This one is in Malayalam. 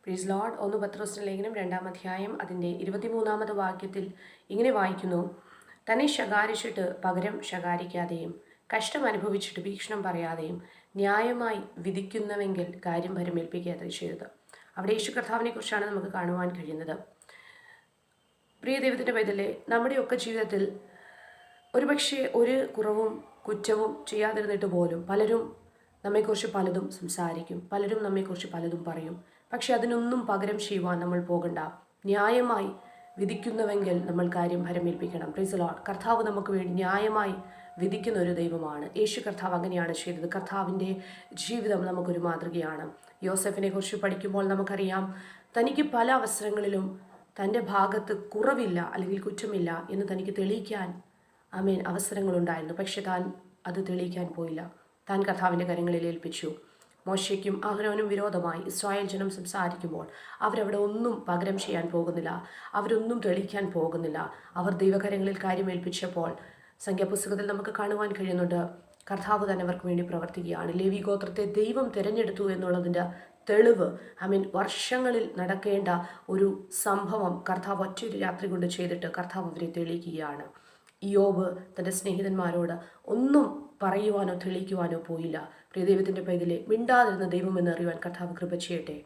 പ്രീസ് ലോർഡ്. 1 പത്രോസിന്റെ ലേഖനം 2-ാം അധ്യായം അതിൻ്റെ 23-ാമത് വാക്യത്തിൽ ഇങ്ങനെ വായിക്കുന്നു: തന്നെ ശകാരിച്ചിട്ട് പകരം ശകാരിക്കാതെയും കഷ്ടം അനുഭവിച്ചിട്ട് ഭീഷണം പറയാതെയും ന്യായമായി വിധിക്കുന്നവെങ്കിൽ കാര്യം ഭരമേൽപ്പിക്കാതെ ചെയ്തത്. അവിടെ യേശു കർത്താവിനെ കുറിച്ചാണ് നമുക്ക് കാണുവാൻ കഴിയുന്നത്. പ്രിയ ദൈവത്തിൻ്റെ പൈതലേ, നമ്മുടെയൊക്കെ ജീവിതത്തിൽ ഒരുപക്ഷെ ഒരു കുറവും കുറ്റവും ചെയ്യാതിരുന്നിട്ട് പോലും പലരും നമ്മെക്കുറിച്ച് പലതും സംസാരിക്കും, പലരും നമ്മെക്കുറിച്ച് പലതും പറയും. പക്ഷെ അതിനൊന്നും പകരം ചെയ്യുവാൻ നമ്മൾ പോകണ്ട. ന്യായമായി വിധിക്കുന്നുവെങ്കിൽ നമ്മൾ കാര്യം ഭരമേൽപ്പിക്കണം. Praise the Lord. കർത്താവ് നമുക്ക് വേണ്ടി ന്യായമായി വിധിക്കുന്ന ഒരു ദൈവമാണ്. യേശു കർത്താവ് അങ്ങനെയാണ് ചെയ്തത്. കർത്താവിൻ്റെ ജീവിതം നമുക്കൊരു മാതൃകയാണ്. യോസെഫിനെ കുറിച്ച് പഠിക്കുമ്പോൾ നമുക്കറിയാം, തനിക്ക് പല അവസരങ്ങളിലും തൻ്റെ ഭാഗത്ത് കുറവില്ല അല്ലെങ്കിൽ കുറ്റമില്ല എന്ന് തനിക്ക് തെളിയിക്കാൻ അവസരങ്ങളുണ്ടായിരുന്നു. പക്ഷെ താൻ അത് തെളിയിക്കാൻ പോയില്ല. താൻ കർത്താവിൻ്റെ കരങ്ങളിൽ ഏൽപ്പിച്ചു. മോശയ്ക്കും അഹരോനും വിരോധമായി ഇസ്രായേൽ ജനം സംസാരിക്കുമ്പോൾ അവരവിടെ ഒന്നും പകരം ചെയ്യാൻ പോകുന്നില്ല, അവരൊന്നും തെളിയിക്കാൻ പോകുന്നില്ല. അവർ ദൈവകരങ്ങളിൽ കാര്യം ഏൽപ്പിച്ചപ്പോൾ സംഖ്യാപുസ്തകത്തിൽ നമുക്ക് കാണുവാൻ കഴിയുന്നുണ്ട്, കർത്താവ് തന്നെ അവർക്ക് വേണ്ടി പ്രവർത്തിക്കുകയാണ്. ലേവി ഗോത്രത്തെ ദൈവം തിരഞ്ഞെടുത്തു എന്നുള്ളതിൻ്റെ തെളിവ് വർഷങ്ങളിൽ നടക്കേണ്ട ഒരു സംഭവം കർത്താവ് ഒറ്റയൊരു രാത്രി കൊണ്ട് ചെയ്തിട്ട് കർത്താവ് അവരെ തെളിയിക്കുകയാണ്. ഇയ്യോബ് തൻ്റെ സ്നേഹിതന്മാരോട് ഒന്നും പറയുവാനോ തെളിയിക്കുവാനോ പോയില്ല. പ്രിയ ദൈവത്തിൻ്റെ പൈതലേ, മിണ്ടാതിരുന്ന ദൈവം എന്നറിയുവാൻ കർത്താവ് കൃപ ചെയ്യട്ടെ.